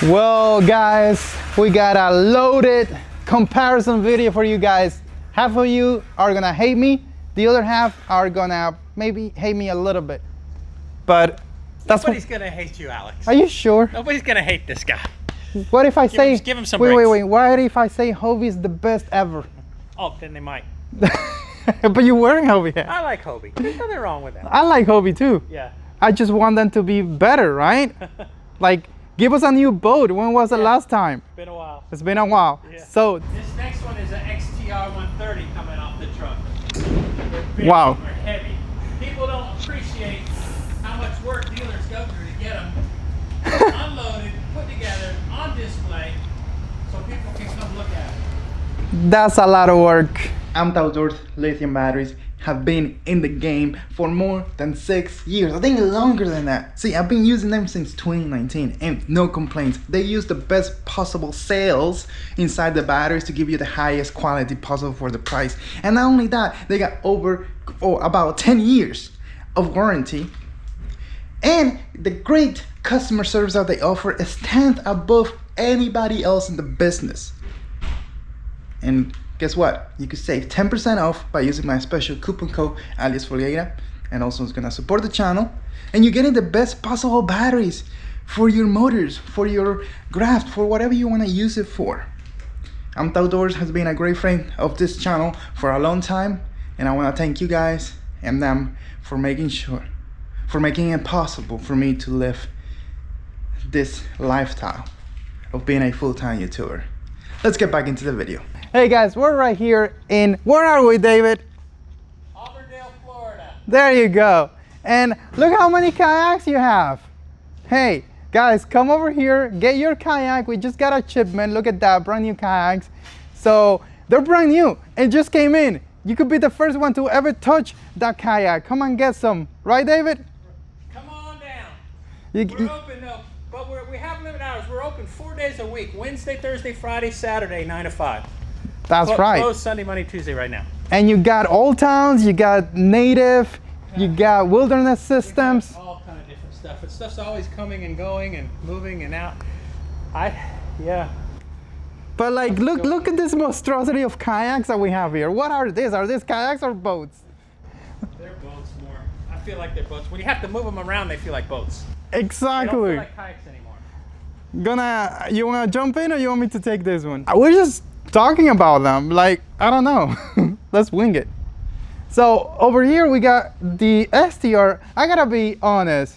Well guys, we got a loaded comparison video for you guys. Half of you are gonna hate me, the other half are gonna maybe hate me a little bit. But that's nobody's gonna hate you, Alex. Are you sure? Nobody's gonna hate this guy. What if I say give him some wait, breaks. wait, what if I say Hobie is the best ever? Oh, then they might. But you're wearing Hobie hat. I like Hobie. There's nothing wrong with that. I like Hobie too. Yeah. I just want them to be better, right? Like, give us a new boat. When was the last time? It's been a while. It's been a while. Yeah. So this next one is an XTR 130 coming off the truck. They're big, wow. They're heavy. People don't appreciate how much work dealers go through to get them unloaded, put together, on display, so people can come look at it. That's a lot of work. Ampdor lithium batteries have been in the game for more than 6 years. I think longer than that. See, I've been using them since 2019 and no complaints. They use the best possible cells inside the batteries to give you the highest quality possible for the price. And not only that, they got about 10 years of warranty. And the great customer service that they offer stands above anybody else in the business. And guess what? You could save 10% off by using my special coupon code ALIEXFOLGUEIRA, and also it's gonna support the channel. And you're getting the best possible batteries for your motors, for your graft, for whatever you want to use it for. Ampdor has been a great friend of this channel for a long time, and I want to thank you guys and them for making it possible for me to live this lifestyle of being a full-time YouTuber. Let's get back into the video. Hey guys, we're right here in, where are we, David? Auburndale, Florida. There you go. And look how many kayaks you have. Hey guys, come over here, get your kayak. We just got a shipment. Look at that, brand new kayaks. So they're brand new and just came in. You could be the first one to ever touch that kayak. Come and get some, right, David? Come on down. We're open though, but we have limited hours. We're open 4 days a week: Wednesday, Thursday, Friday, Saturday, 9 to 5. That's right. Closed Sunday, Monday, Tuesday right now. And you got old towns, you got native, you got wilderness systems. All kind of different stuff. But stuff's always coming and going and moving and out. Yeah. But like, look at this monstrosity of kayaks that we have here. What are these? Are these kayaks or boats? They're boats more. I feel like they're boats. When you have to move them around, they feel like boats. Exactly. They don't feel like kayaks anymore. You wanna jump in or you want me to take this one? We're just talking about them, like, I don't know. Let's wing it. So over here we got the STR. I gotta be honest,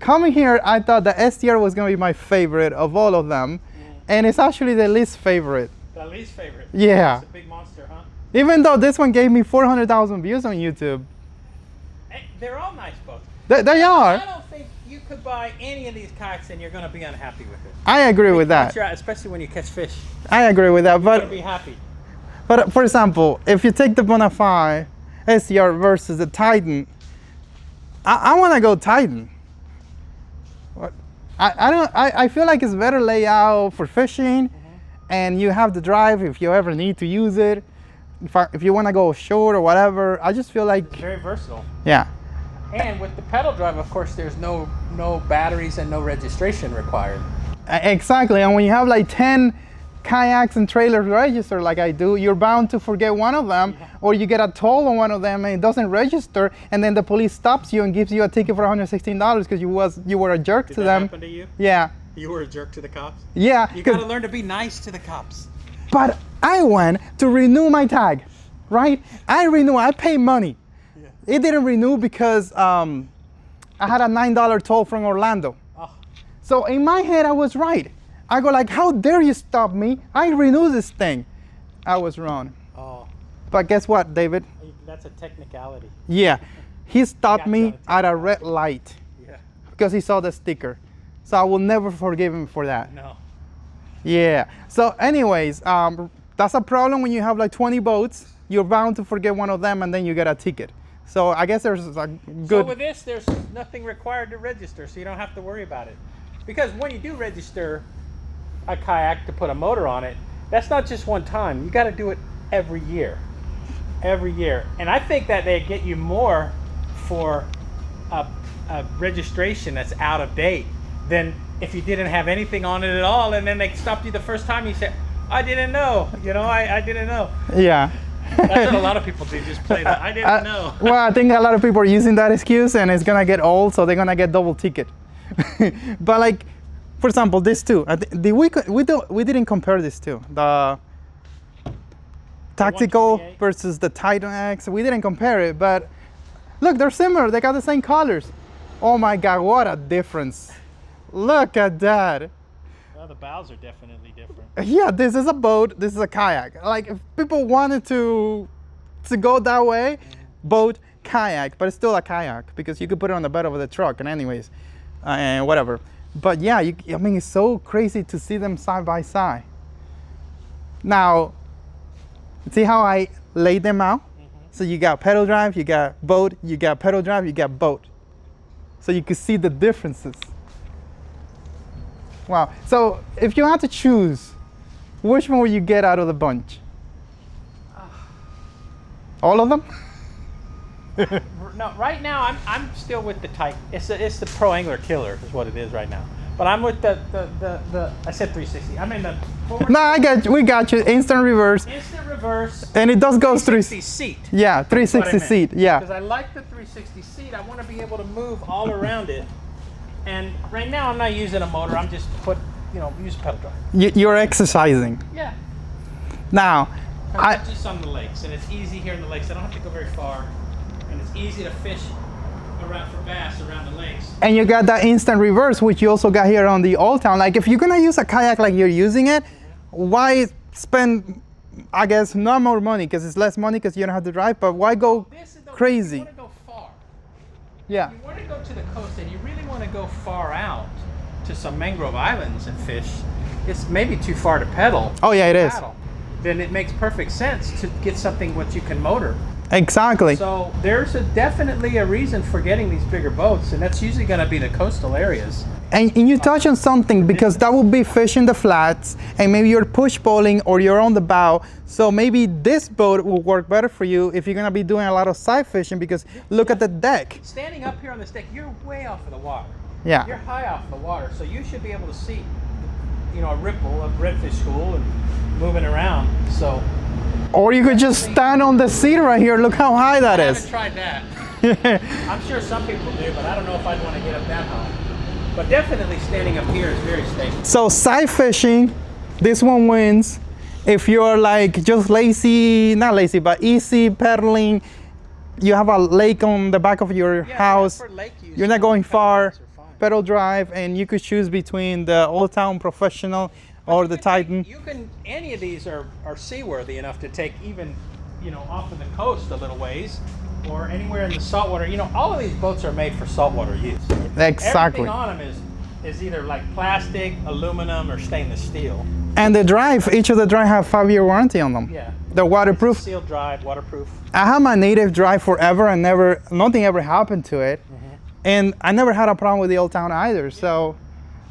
coming here I thought the STR was gonna be my favorite of all of them, and it's actually the least favorite. The least favorite? Yeah. It's a big monster, huh? Even though this one gave me 400,000 views on YouTube. Hey, they're all nice boats. They are. I don't think you could buy any of these kayaks and you're going to be unhappy with it. I agree with that. Especially when you catch fish. I agree with that, You're but going to be happy. But for example, if you take the Bonafi SR versus the Titan, I want to go Titan. What? I feel like it's better layout for fishing, and you have the drive if you ever need to use it. If you want to go short or whatever, I just feel like it's very versatile. Yeah. And with the pedal drive, of course, there's no batteries and no registration required. Exactly, and when you have like 10 kayaks and trailers registered like I do, you're bound to forget one of them, or you get a toll on one of them and it doesn't register, and then the police stops you and gives you a ticket for $116 because you were a jerk to them. Did that happen to you? Yeah. You were a jerk to the cops? Yeah. You gotta learn to be nice to the cops. But I went to renew my tag, right? I paid money. Yeah. It didn't renew because I had a $9 toll from Orlando. Oh. So in my head, I was right. I go like, how dare you stop me? I renew this thing. I was wrong. Oh. But guess what, David? That's a technicality. Yeah. He stopped me at a red light. Yeah. Because he saw the sticker. So I will never forgive him for that. No. Yeah. So anyways, that's a problem when you have like 20 boats. You're bound to forget one of them and then you get a ticket. So I guess there's a good... So with this, there's nothing required to register, so you don't have to worry about it. Because when you do register a kayak to put a motor on it, that's not just one time. You got to do it every year. Every year. And I think that they get you more for a registration that's out of date than if you didn't have anything on it at all, and then they stopped you the first time. You said, "I didn't know." You know, I didn't know. Yeah. That's what a lot of people do. Just play that. I didn't know. Well, I think a lot of people are using that excuse, and it's gonna get old, so they're gonna get double ticket. But like, for example, this too. We didn't compare this two. The Tactical versus the Titan X. We didn't compare it, but look, they're similar. They got the same colors. Oh my God, what a difference! Look at that. Well, the bows are definitely different. Yeah, this is a boat. This is a kayak. Like, if people wanted to go that way, boat, kayak, but it's still a kayak because you could put it on the bed of the truck. And anyways, and whatever. But yeah, I mean, it's so crazy to see them side by side. Now, see how I laid them out? So you got pedal drive, you got boat, you got pedal drive, you got boat. So you can see the differences. Wow. So if you had to choose, which one would you get out of the bunch? All of them? No, right now I'm still with the Titan. It's the Pro Angler Killer is what it is right now. But I'm with the I said 360. I'm in the forward. No, we got you. Instant reverse. Instant reverse. And it does go 360 seat. Yeah, 360 seat. Yeah. Because I like the 360 seat. I want to be able to move all around it. And right now I'm not using a motor. I'm just use pedal drive. You're exercising. Yeah. Now, I'm just on the lakes, and it's easy here in the lakes. I don't have to go very far, and it's easy to fish around for bass around the lakes. And you got that instant reverse, which you also got here on the Old Town. Like, if you're gonna use a kayak like you're using it, why spend, I guess, not more money because it's less money because you don't have to drive, but why go crazy? You want to go far. Yeah. You want to go to the coast, and you really want to go far out to some mangrove islands and fish. It's maybe too far to pedal. Oh yeah, it is. Then it makes perfect sense to get something which you can motor. Exactly. So there's definitely a reason for getting these bigger boats, and that's usually going to be the coastal areas. And you touch on something, because that would be fishing the flats, and maybe you're push bowling or you're on the bow. So maybe this boat will work better for you if you're going to be doing a lot of side fishing, because look at the deck. Standing up here on this deck, you're way off of the water. Yeah. You're high off the water, so you should be able to see, a ripple of redfish school and moving around. So. Or you could just stand on the seat right here. Look how high that is. I haven't tried that. I'm sure some people do, but I don't know if I'd want to get up that high. But definitely standing up here is very stable. So side fishing, this one wins. If you're like just lazy, not lazy, but easy pedaling, you have a lake on the back of your house, for lake use, you're not going far, pedal drive, and you could choose between the Old Town Professional or the Titan. Any of these are seaworthy enough to take even, off of the coast a little ways, or anywhere in the saltwater. All of these boats are made for saltwater use. Exactly. Everything on them is either like plastic, aluminum, or stainless steel. And the drive, each of the drive have 5-year warranty on them. Yeah. They're waterproof. Sealed drive, waterproof. I had my native drive forever, and nothing ever happened to it. And I never had a problem with the Old Town either. So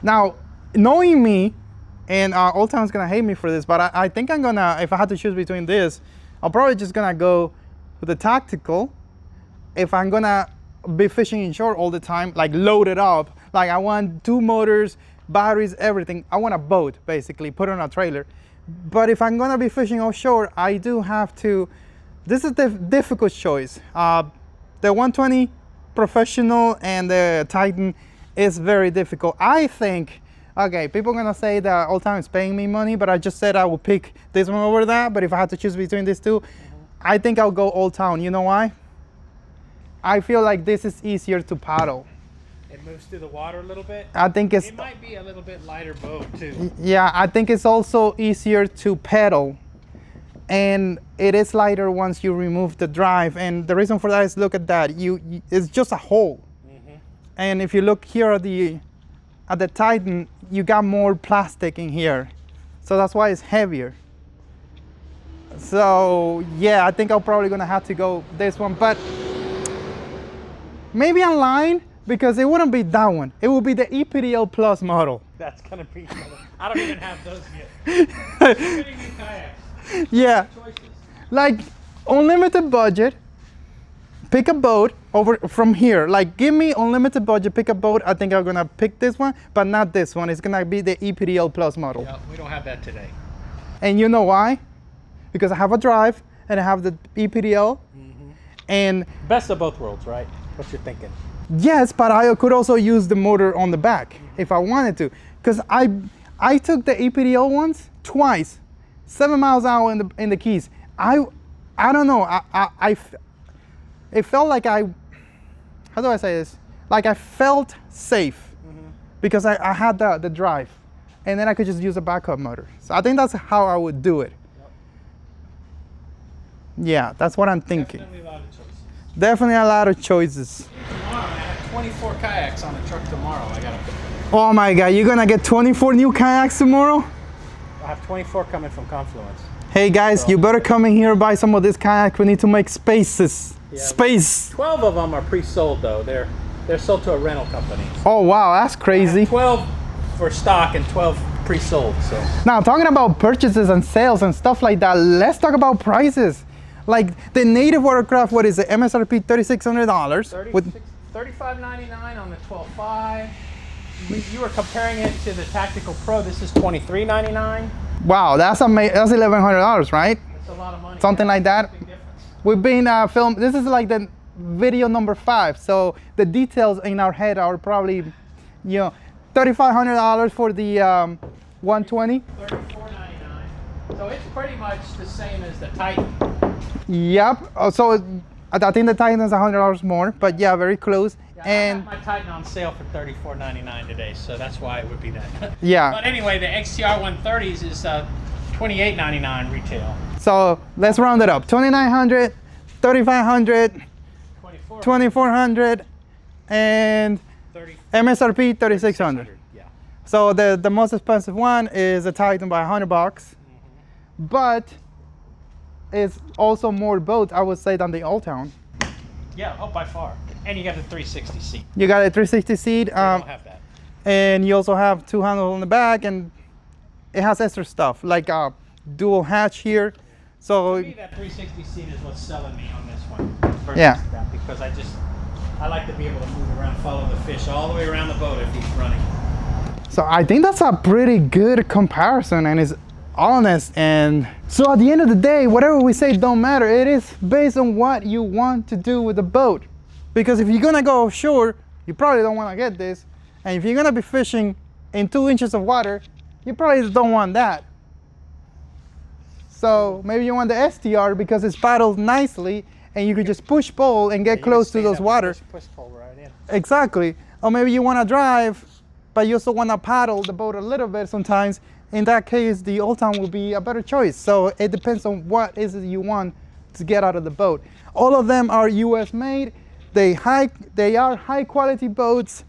now, knowing me, and Old Town's gonna hate me for this, but I think I'm gonna, if I had to choose between this, I'm probably just gonna go with the Tactical. If I'm gonna be fishing inshore all the time, like loaded up, like I want 2 motors, batteries, everything. I want a boat, basically, put on a trailer. But if I'm gonna be fishing offshore, I do have to, this is the difficult choice. The 120 Professional and the Titan is very difficult. I think, okay, people are gonna say that Old Town is paying me money, but I just said I would pick this one over that. But if I had to choose between these two, I think I'll go Old Town. You know why? I feel like this is easier to paddle. It moves through the water a little bit. I think it might be a little bit lighter boat too. Yeah, I think it's also easier to pedal, and it is lighter once you remove the drive. And the reason for that is, look at that. It's just a hole. And if you look here at the Titan, you got more plastic in here, so that's why it's heavier. So yeah, I think I'm probably gonna have to go this one, but maybe online, because it wouldn't be that one. It would be the EPDL Plus model. That's gonna be. I don't even have those yet. Kayaks. Yeah, like unlimited budget, pick a boat over from here. Like, give me unlimited budget, pick a boat. I think I'm gonna pick this one, but not this one. It's gonna be the EPDL Plus model. Yeah, we don't have that today. And you know why? Because I have a drive and I have the EPDL. And best of both worlds, right? What you're thinking? yes, but I could also use the motor on the back if I wanted to. Because I took the EPDL ones twice, 7 miles an hour in the Keys. I don't know. It felt like how do I say this? Like I felt safe because I had the drive, and then I could just use a backup motor. So I think that's how I would do it. Yep. Yeah, that's what I'm thinking. Definitely a lot of choices. Definitely a lot of choices. Tomorrow, I have 24 kayaks on the truck tomorrow. I gotta pick them. Oh my God, you're gonna get 24 new kayaks tomorrow? I have 24 coming from Confluence. Hey guys, you better come in here, buy some of this kayak. We need to make spaces. Yeah, space. 12 of them are pre-sold though. They're sold to a rental company. Oh wow, that's crazy. 12 for stock and 12 pre-sold. So now talking about purchases and sales and stuff like that, let's talk about prices. Like the native watercraft, what is it? MSRP $3,600 with $35.99 on the 12.5. You were comparing it to the Tactical Pro. This is $23.99. Wow, that's amazing. That's $1,100, right? That's a lot of money. Something like that. Big difference. We've been filmed. This is like the video number 5, so the details in our head are probably, you know, $3,500 for the 120. $34.99. So it's pretty much the same as the Titan. Yep. So I think the Titan is $100 more, but yeah, very close. Yeah, and I got my Titan on sale for $34.99 today, so that's why it would be that. Yeah. But anyway, the XTR 130s is $28.99 retail. So let's round it up: $2,900, $3,500, $2,400, and MSRP $3,600. Yeah. So the most expensive one is the Titan by $100, but it's also more boats, I would say, than the Old Town. Yeah, oh, by far. And you got the 360 seat. You got a 360 seat. They don't have that. And you also have 2 handles on the back, and it has extra stuff like a dual hatch here. So to me, that 360 seat is what's selling me on this one versus that, because I like to be able to move around, follow the fish all the way around the boat if he's running. So I think that's a pretty good comparison, and it's honest. And so at the end of the day, whatever we say don't matter. It is based on what you want to do with the boat. Because if you're gonna go offshore, you probably don't want to get this. And if you're gonna be fishing in 2 inches of water, you probably don't want that. So maybe you want the STR because it's paddled nicely and you could just push pole and get close to those waters. Push pole right in. Exactly. Or maybe you want to drive, but you also want to paddle the boat a little bit sometimes. In that case, the Old Town will be a better choice. So it depends on what is it you want to get out of the boat. All of them are US made. They are high quality boats.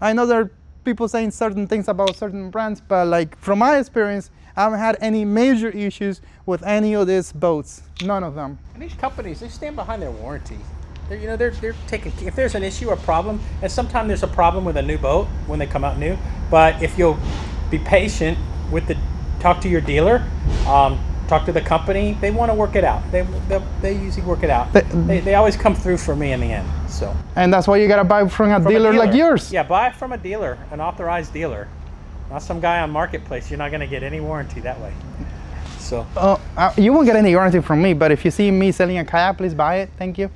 I know there are people saying certain things about certain brands, but like from my experience, I haven't had any major issues with any of these boats. None of them. And these companies, they stand behind their warranty. They're taking, if there's an issue or problem, and sometimes there's a problem with a new boat when they come out new, but if you'll be patient with talk to your dealer, talk to the company, they want to work it out. They usually work it out. They always come through for me in the end. So. And that's why you gotta buy from a dealer like yours. Yeah, buy from a dealer, an authorized dealer, not some guy on Marketplace. You're not gonna get any warranty that way. So. You won't get any warranty from me, but if you see me selling a kayak, please buy it. Thank you.